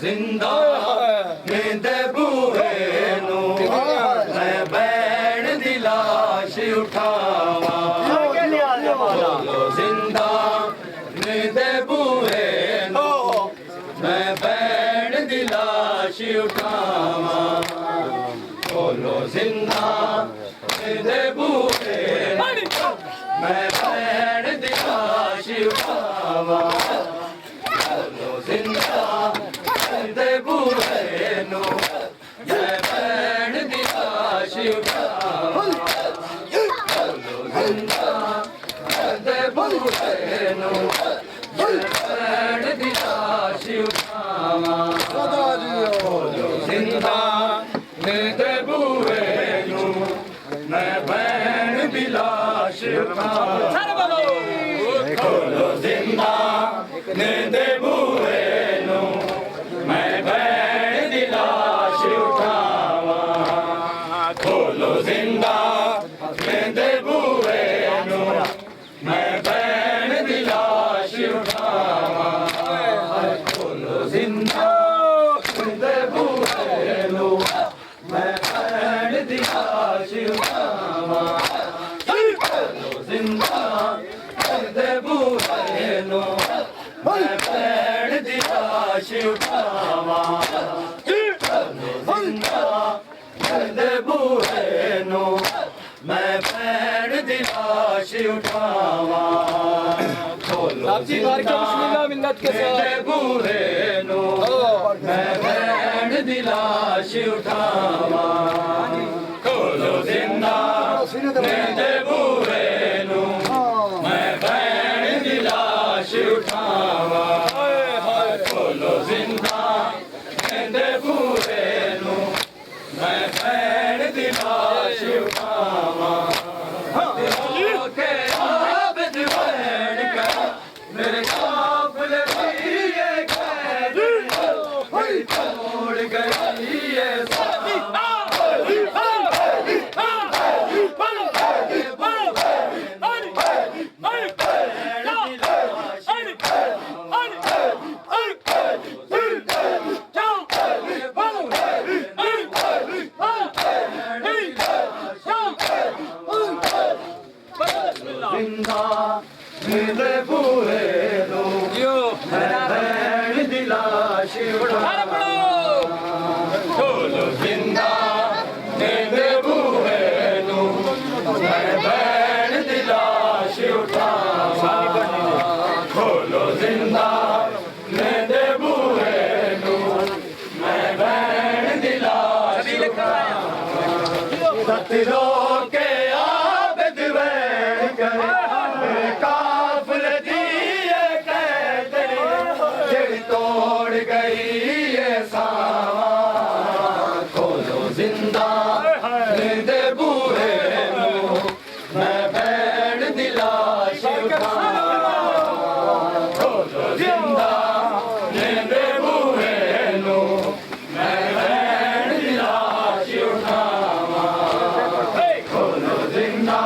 जिंदा मेरे बूहे नू मैं बैण दी लाश उठावा जिंदा मेरे बूहे नू मैं बैण दी लाश उठावा बोलो जिंदा मेरे बूहे मैं बैण दी लाश उठावा बोलो जिंदा दे बूहे नू मैं बैण दी लाश उठावा बोलो जिंदा दे बूहे नू मैं बैण दी लाश उठावा बोलो जिंदा दे बूहे नू मैं बैण दी लाश उठावा बोलो जिंदा दे बूहे नू मैं बैण दी लाश उठावा खोलो जिंदा मेरे बूहे नू मैं बैण दी लाश उठावा खोलो जिंदा मेरे बूहे नू मैं बैण दी लाश उठावा खोलो जिंदा मेरे बूहे नू मैं बैण दी लाश उठावा जिंदा मेरे बूहे नू मैं बैण दी लाश उठावा खोलो जिंदा मेरे बूहे नू मैं बैण दी लाश उठावा खोलो जिंदा मेरे बूहे नू मैं बैण दी लाश उठावा खोलो जिंदा मेरे बूहे नू मैं बैण दी लाश उठावा के आबद बैण कर मेरे काफिले की ये कैद तोड़ गई ये जिंदा मेरे बूहे नू मैं बैण दी लाश उठावा खोलो जिंदा मेरे बूहे नू मैं बैण दी लाश उठावा खोलो जिंदा मेरे बूहे नू मैं बैण दी लाश उठावा के आबद बैण कर काफिले दी ये कैद जेड़ी तोड़ गई ये सावा खोलो जिंदा मेरे बूहे नू मैं बैण दी लाश उठावा खोलो जिंदा मेरे बूहे नू मैं बैण दी लाश उठावा खोलो जिंदा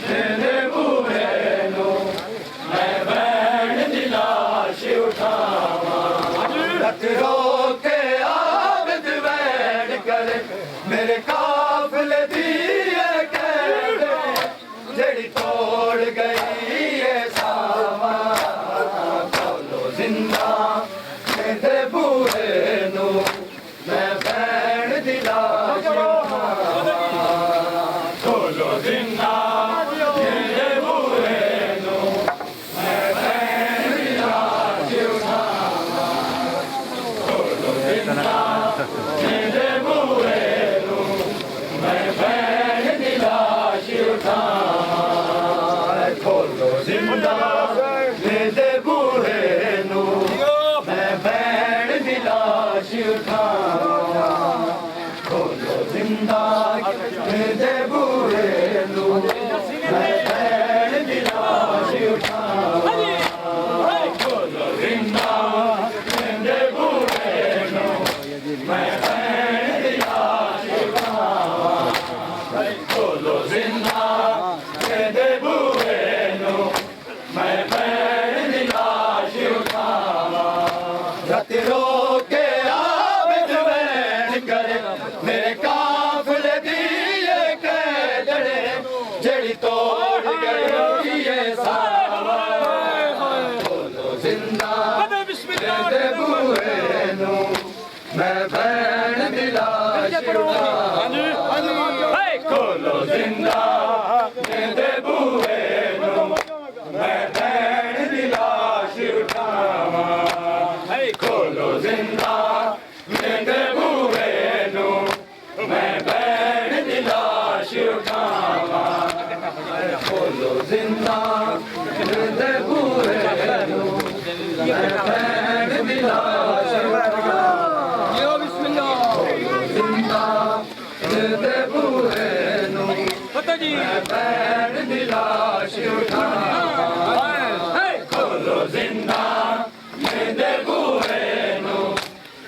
मेरे बूहे नू मैं बैण दी लाश उठावा के आबद बैण कर मेरे काफिले दी ये कैद जेड़ी तोड़ गई ये सावा खोलो जिंदा मेरे बूहे नू मैं बैण दी लाश उठावा खोलो जिंदा मेरे बूहे नू मैं बैण दी लाश उठावा खोलो जिंदा मेरे बूहे नू मैं बैण दी लाश उठावा खोलो जिंदा मेरे बूहे नू मैं बैण दी लाश उठावा खोलो जिंदा मेरे बूहे नू मैं बैण दी लाश उठावा खोलो जिंदा मेरे बूहे नू मैं बैण दी लाश उठावा खोलो जिंदा मेरे बूहे नू मैं बैण दी लाश उठावा रत रो के मैं भैन दी लाश उठावां खोलो जिंदा दे बूहे नूं मैं भैन दी लाश उठावां खोलो जिंदा दे बूहे नूं मैं भैन दी लाश उठावां खोलो जिंदा दे बूहे नूं मैं भैन दी लाश दे बूहे नूं मैं भैन दी लाश उठावां खोलो जिंदा दे बूहे नूं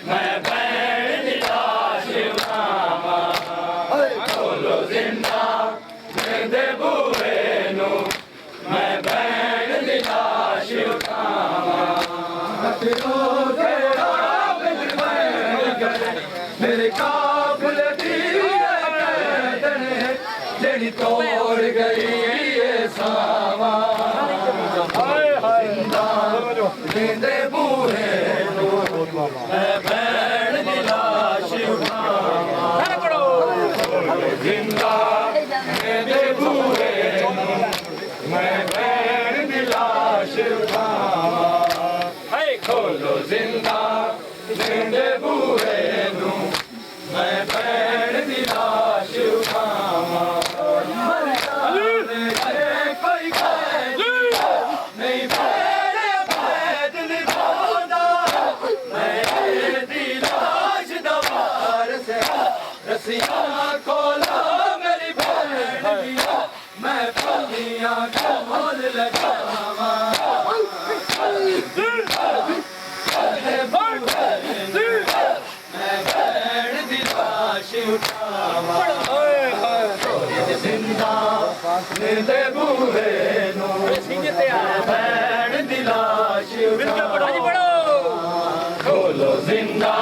मैं भैन दी लाश उठावां खोलो जिंदा दे बूहे नूं मैं भैन दी लाश उठावां मेरे काबले दी जेड़ी तोड़ गई ये सावा दे बूहे नूं मैं भैन दी लाश उठावां जिंदा दे बूहे नूं मैं भैन दी लाश उठावां खोलो जिंदा दे बूहे नूं मैं भैन दी लाश उठावां कोई कैद नहीं मेरे कैद निभांदा मैं दी लाश दा वारस रस्सियां खोला मेरी भैन दियां मैं फलियां खोल लगावां जिंदा दे बूहे नूं भैन दी लाश खोलो जिंदा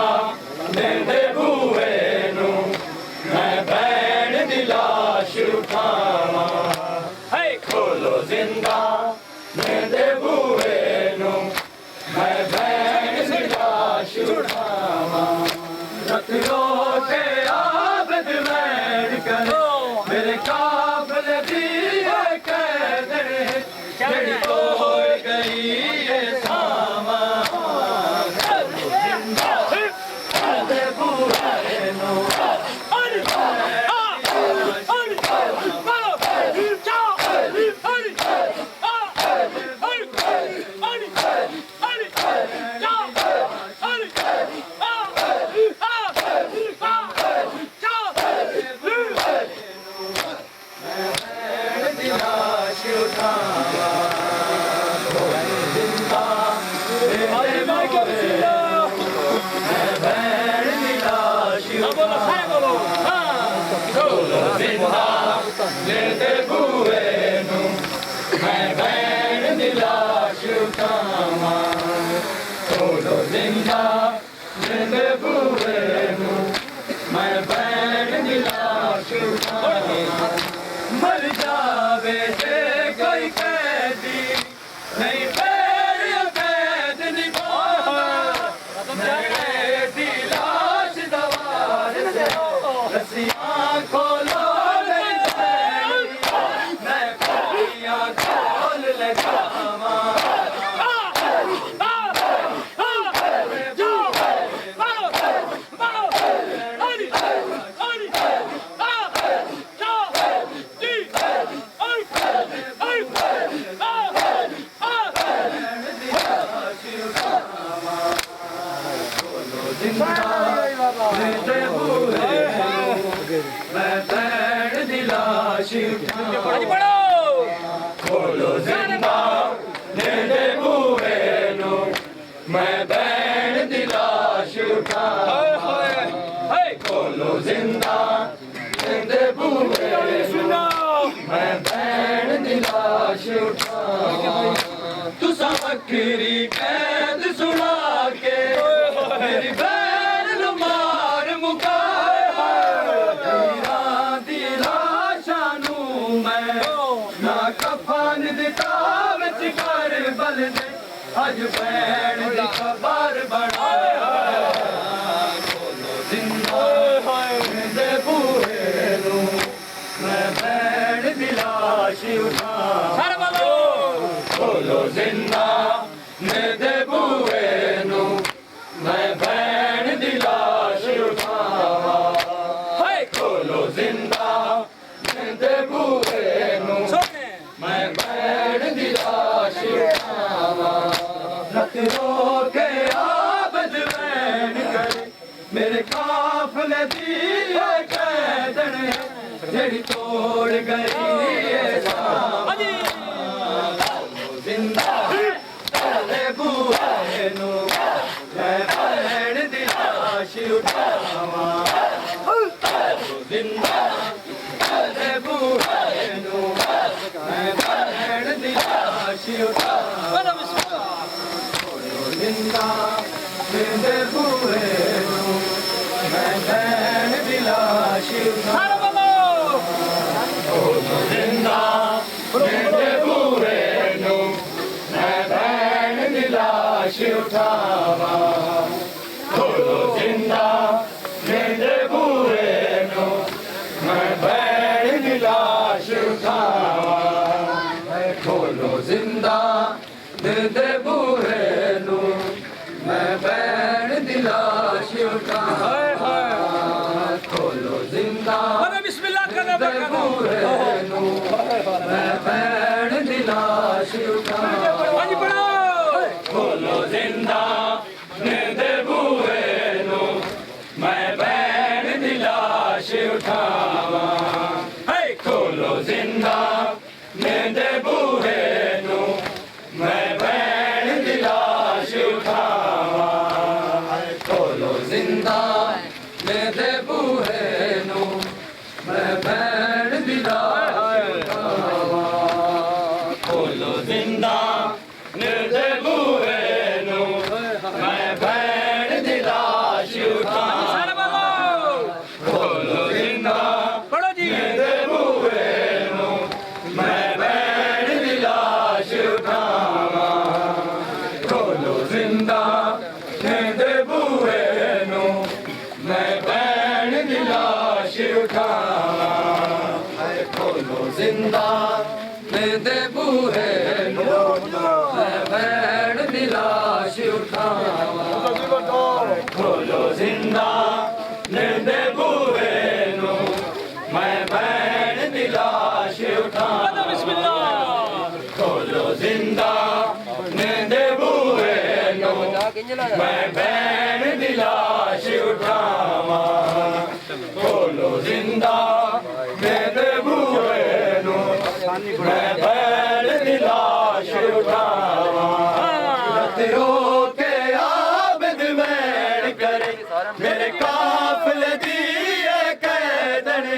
दे बूहे नूं मैं भैन दी लाश उठावां खोलो जिंदा दे बूहे नूं मैं भैन दी लाश उठावां रख लो के आबद मैन करे मेरे काबले दी कैद जेड़ी हो गई ये सावा दे बूहे नूं दे बूहे नूं मैं भैन दी लाश उठावां खोलो जिंदा दे बूहे नूं मैं भैन दी लाश उठावां मर जावे जे कोई कैदी नहीं मेरी कैद निभांदा मेरी लाश दा वारस रस्सियां खोलो खोल लगावां मैं भैन दी लाश खोलो जिंदा दे बूहे नूं मैं भैन दी लाश उठावां खोलो जिंदा दे बूहे नूं मैं भैन दी लाश उठावां तुसा बकरी कैद सुना के मेरी भैन नूं मार मुकाया दी लाशां नूं मैं ना कफन दिता विच कर बल दे अज भैन दी खबर बनाया लाश उठावा खोलो जिंदा मेरे बूहे नू मैं भैन दी लाश उठावा खोलो जिंदा मेरे बूहे नू मैं भैन दी लाश उठावा रत रो के आबद वैन करे मेरे काफले दी कैदन जेड़ी तोड़ गई जिंदा तेरे बूहे नू मैं भैन दी लाश उठावा जिंदा तेरे बूहे नू मैं भैन दी लाश उठावा जिंदा मेरे बूहे नू मैं भैन दी लाश उठावा जिंदा मेरे बूहे नू मैं भैन दी लाश उठावा खोलो जिंदा मेरे बूहे नू मैं भैन दी लाश उठावा खोलो जिंदा मेरे बूहे नू मैं भैन दी लाश उठावा खोलो जिंदा बिस्मिल्लाह करना मेरे बूहे नू मैं भैन दी लाश उठावा खोलो जिंदा मेरे बूहे नू मैं भैन दी लाश उठावा खोलो जिंदा मेरे बूहे नू मैं भैन दी लाश उठावा खोलो जिंदा मेरे बूहे नू मैं भैन दी लाश उठावा खोलो जिंदा मेरे बूहे नू मैं भैन दी लाश उठावा खोलो जिंदा मेरे बूहे नू मैं भैन दी लाश उठावा खोलो जिंदा मेरे बूहे नू मैं भैन दी लाश उठावा खोलो जिंदा मेरे बूहे नू मैं भैन दी लाश उठावा खोलो जिंदा मेरे बूहे नू मैं भैन दी लाश उठावा खोलो जिंदा मेरे बूहे नू मैं भैन दी लाश उठावा खोलो जिंदा मेरे बूहे नू मैं भैन दी लाश उठावा रत रो के आबद वैन करे मेरे काफले दी कैदन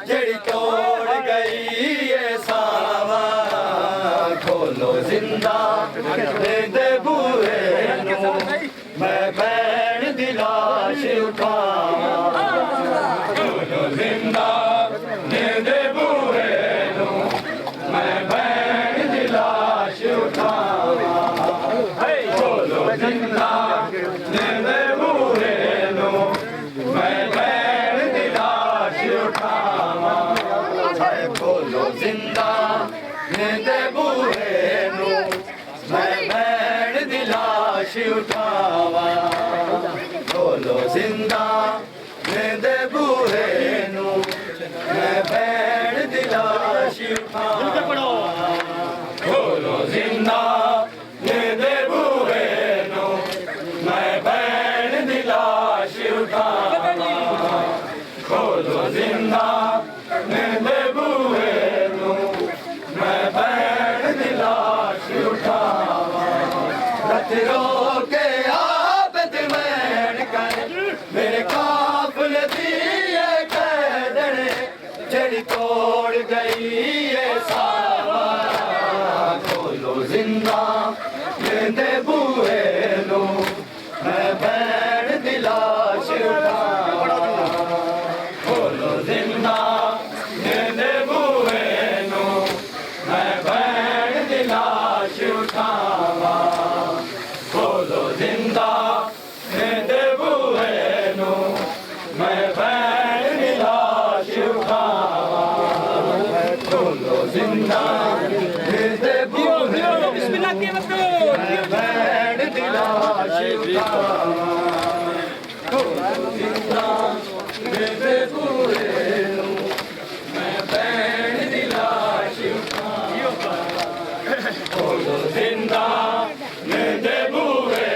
जेड़ी तोड़ गई सावा खोलो जिंदा मेरे बूहे नू मैं भैन दी लाश उठावा खोलो जिंदा मेरे बूहे नू मैं भैन दी लाश उठावा खोलो जिंदा मेरे बूहे नू मैं भैन दी लाश उठावा खोलो जिंदा मेरे बूहे नू मैं भैन दी लाश उठावा खोलो जिंदा मेरे बूहे नू मैं भैन दी लाश उठावा खोलो जिंदा मेरे बूहे नू मैं भैन दी लाश उठावा खोलो जिंदा मेरे बूहे नू मैं भैन दी लाश उठावा रत रो के आबद वैन करे मेरे काफले दी कैदन जेड़ी तोड़ गई सावा खोलो जिंदा मेरे बूहे नू मैं भैन दी लाश उठावा खोलो जिंदा मेरे बूहे नू मैं भैन दी लाश उठावा खोलो जिंदा मेरे बूहे नू मैं भैन दी लाश उठावा खोलो जिंदा मेरे बूहे बिस्मिल्लाह के वक्त भैन दिलाश उठावा जिंदा मेरे बूहे मैं भैन दिलाश उठावा जिंदा मेरे बूहे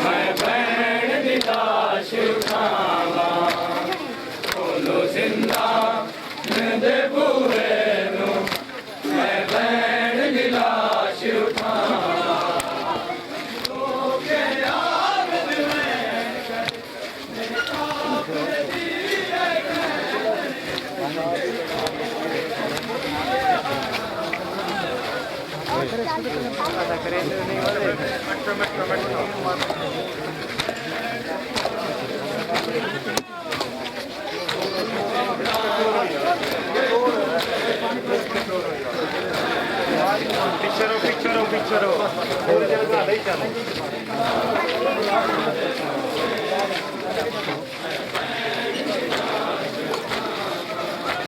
मैं भैन दिलाश उठावा बोलो जिंदा मेरे बूहे मैं भैन दिलाश उठावा के आगद में पिक्चरो पूरी जगह नहीं चलो